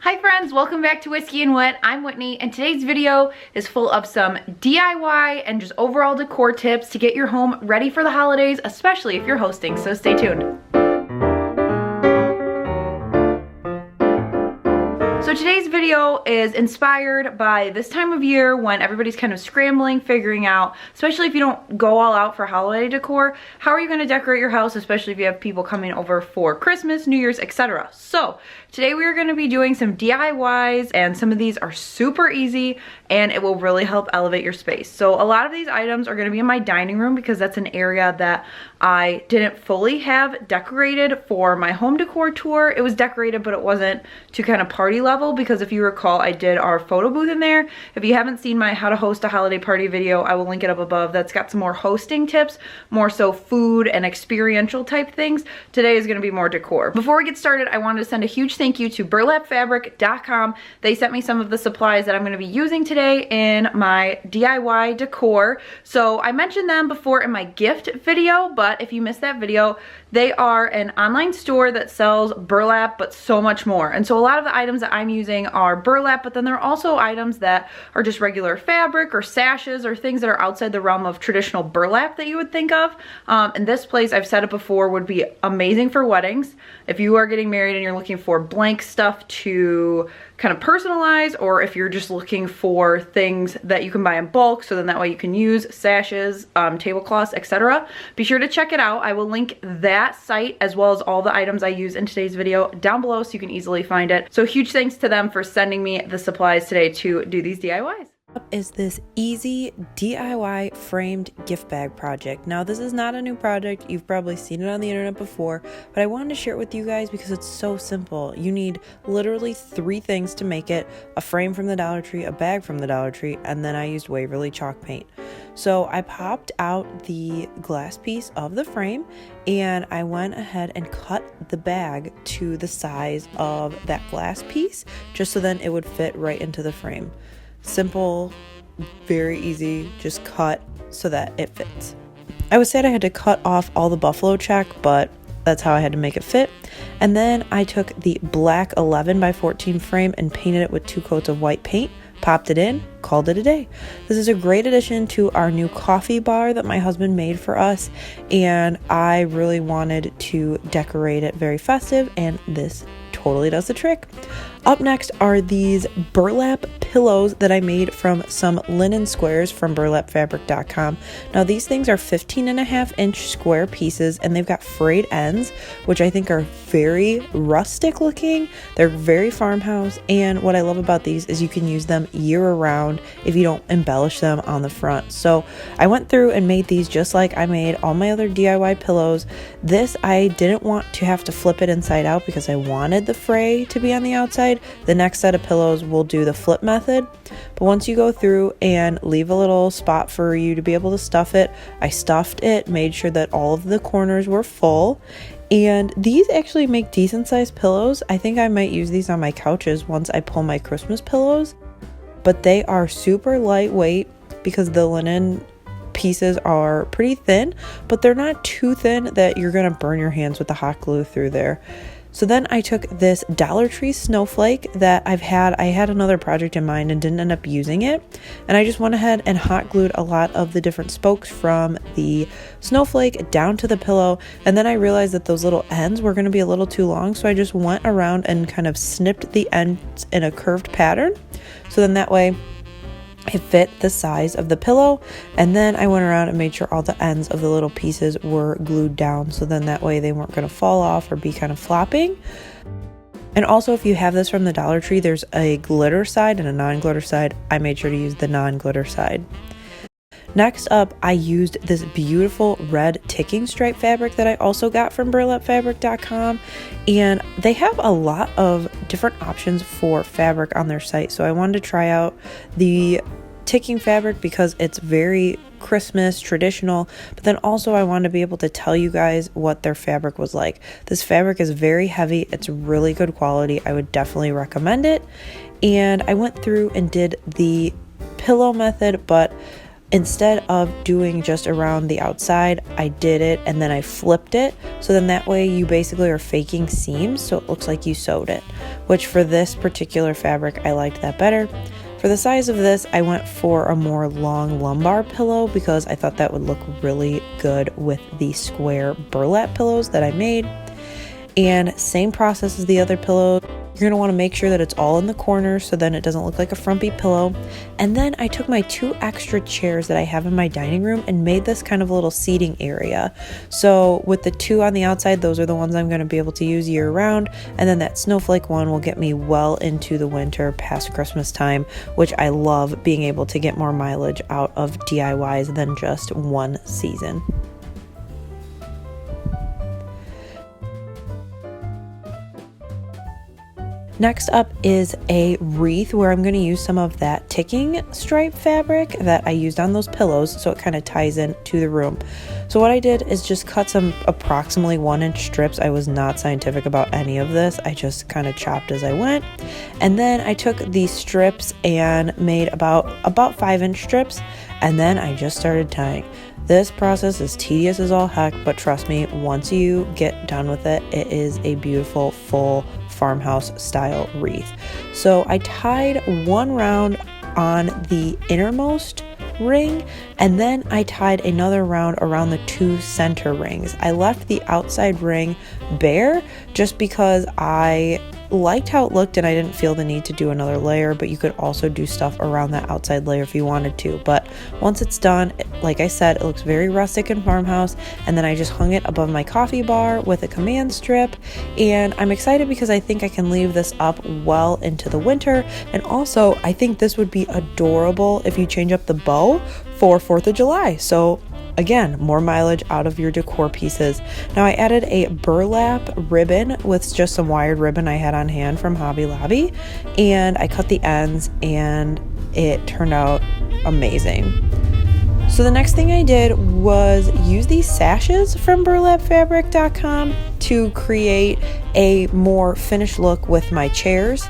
Hi friends, welcome back to Whiskey and Whit. I'm Whitney, and today's video is full of some DIY and just overall decor tips to get your home ready for the holidays, especially if you're hosting, so stay tuned. So today's video is inspired by this time of year when everybody's kind of scrambling, figuring out, especially if you don't go all out for holiday decor, how are you going to decorate your house, especially if you have people coming over for Christmas, New Year's, etc. So today we are going to be doing some DIYs, and some of these are super easy and it will really help elevate your space. So a lot of these items are going to be in my dining room because that's an area that I didn't fully have decorated for my home decor tour. It was decorated, but it wasn't to kind of party level, because if you recall, I did our photo booth in there. If you haven't seen my how to host a holiday party video, I will link it up above. That's got some more hosting tips, more so food and experiential type things. Today is going to be more decor. Before we get started, I wanted to send a huge thank you to burlapfabric.com. They sent me some of the supplies that I'm going to be using today in my DIY decor. So I mentioned them before in my gift video, but if you missed that video, they are an online store that sells burlap, but so much more. And so a lot of the items that I'm using are burlap, but then there are also items that are just regular fabric or sashes or things that are outside the realm of traditional burlap that you would think of. And this place, I've said it before, would be amazing for weddings. If you are getting married and you're looking for blank stuff to kind of personalize, or if you're just looking for things that you can buy in bulk, so then that way you can use sashes, tablecloths, etc. Be sure to check it out. I will link that site as well as all the items I use in today's video down below so you can easily find it. So huge thanks to them for sending me the supplies today to do these DIYs. Is this easy DIY framed gift bag project. Now this is not a new project, you've probably seen it on the internet before, but I wanted to share it with you guys because it's so simple. You need literally 3 things to make it: a frame from the Dollar Tree, a bag from the Dollar Tree, and then I used Waverly chalk paint. So I popped out the glass piece of the frame and I went ahead and cut the bag to the size of that glass piece, just so then it would fit right into the frame. Simple, very easy, just cut so that it fits. I would say I had to cut off all the buffalo check, but that's how I had to make it fit. And then I took the black 11 by 14 frame and painted it with 2 coats of white paint, popped it in, called it a day. This is a great addition to our new coffee bar that my husband made for us, and I really wanted to decorate it very festive, and this totally does the trick. Up next are these burlap pillows that I made from some linen squares from burlapfabric.com. Now these things are 15.5-inch square pieces, and they've got frayed ends, which I think are very rustic looking. They're very farmhouse, and what I love about these is you can use them year around if you don't embellish them on the front. So I went through and made these just like I made all my other DIY pillows. This, I didn't want to have to flip it inside out because I wanted the fray to be on the outside. The next set of pillows will do the flip method, but once you go through and leave a little spot for you to be able to stuff it, I stuffed it, made sure that all of the corners were full. And these actually make decent sized pillows. I think I might use these on my couches once I pull my Christmas pillows, but they are super lightweight because the linen pieces are pretty thin, but they're not too thin that you're gonna burn your hands with the hot glue through there. So then I took this Dollar Tree Snowflake that I had another project in mind and didn't end up using it. And I just went ahead and hot glued a lot of the different spokes from the Snowflake down to the pillow. And then I realized that those little ends were going to be a little too long. So I just went around and kind of snipped the ends in a curved pattern. So then that way it fit the size of the pillow, and then I went around and made sure all the ends of the little pieces were glued down, so then that way they weren't going to fall off or be kind of flopping. And also, if you have this from the Dollar Tree, there's a glitter side and a non-glitter side. I made sure to use the non-glitter side. Next up, I used this beautiful red ticking stripe fabric that I also got from burlapfabric.com, and they have a lot of different options for fabric on their site. So I wanted to try out the ticking fabric because it's very Christmas traditional, but then also I wanted to be able to tell you guys what their fabric was like. This fabric is very heavy. It's really good quality. I would definitely recommend it. And I went through and did the pillow method, but instead of doing just around the outside, I did it and then I flipped it. So then that way you basically are faking seams so it looks like you sewed it, which for this particular fabric, I liked that better. For the size of this, I went for a more long lumbar pillow because I thought that would look really good with the square burlap pillows that I made. And same process as the other pillow. You're going to want to make sure that it's all in the corners so then it doesn't look like a frumpy pillow. And then I took my 2 extra chairs that I have in my dining room and made this kind of a little seating area. So with the 2 on the outside, those are the ones I'm going to be able to use year round. And then that Snowflake one will get me well into the winter past Christmas time, which I love being able to get more mileage out of DIYs than just one season. Next up is a wreath where I'm going to use some of that ticking stripe fabric that I used on those pillows so it kind of ties in to the room. So what I did is just cut some approximately 1-inch strips. I was not scientific about any of this. I just kind of chopped as I went. And then I took these strips and made about 5-inch strips, and then I just started tying. This process is tedious as all heck, but trust me, once you get done with it, it is a beautiful full farmhouse style wreath. So I tied 1 round on the innermost ring, and then I tied another round around the 2 center rings. I left the outside ring bare just because I liked how it looked and I didn't feel the need to do another layer, but you could also do stuff around that outside layer if you wanted to. But once it's done, like I said, it looks very rustic and farmhouse. And then I just hung it above my coffee bar with a command strip, and I'm excited because I think I can leave this up well into the winter. And also I think this would be adorable if you change up the bow for 4th of July. So again, more mileage out of your decor pieces. Now I added a burlap ribbon with just some wired ribbon I had on hand from Hobby Lobby, and I cut the ends and it turned out amazing. So the next thing I did was use these sashes from burlapfabric.com to create a more finished look with my chairs.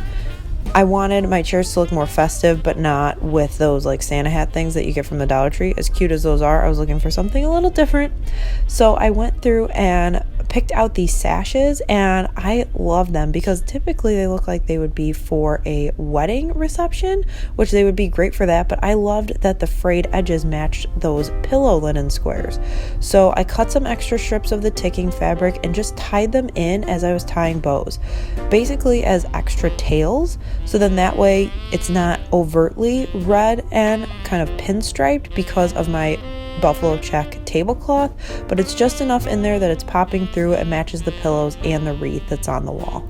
I wanted my chairs to look more festive, but not with those like Santa hat things that you get from the Dollar Tree. As cute as those are, I was looking for something a little different. So I went through and picked out these sashes, and I love them because typically they look like they would be for a wedding reception, which they would be great for that, but I loved that the frayed edges matched those pillow linen squares. So I cut some extra strips of the ticking fabric and just tied them in as I was tying bows, basically as extra tails, so then that way it's not overtly red and kind of pinstriped because of my buffalo check tablecloth, but it's just enough in there that it's popping through and matches the pillows and the wreath that's on the wall.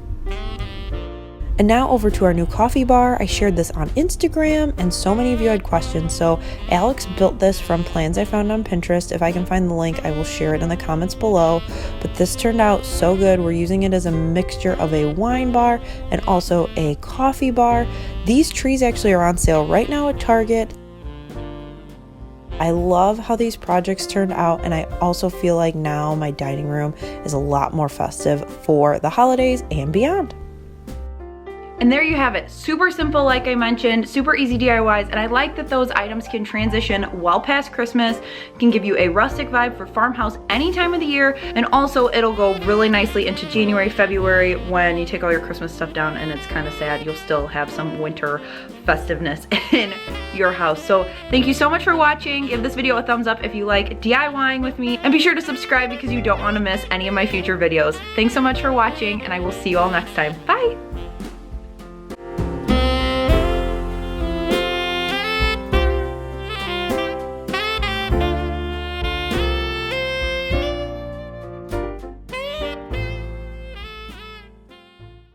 And now over to our new coffee bar. I shared this on Instagram and so many of you had questions. So Alex built this from plans I found on Pinterest. If I can find the link, I will share it in the comments below. But this turned out so good. We're using it as a mixture of a wine bar and also a coffee bar. These trees actually are on sale right now at Target. I love how these projects turned out, and I also feel like now my dining room is a lot more festive for the holidays and beyond. And there you have it. Super simple, like I mentioned, super easy DIYs, and I like that those items can transition well past Christmas, can give you a rustic vibe for farmhouse any time of the year, and also it'll go really nicely into January, February when you take all your Christmas stuff down and it's kind of sad. You'll still have some winter festiveness in your house. So thank you so much for watching. Give this video a thumbs up if you like DIYing with me, and be sure to subscribe because you don't want to miss any of my future videos. Thanks so much for watching, and I will see you all next time. Bye!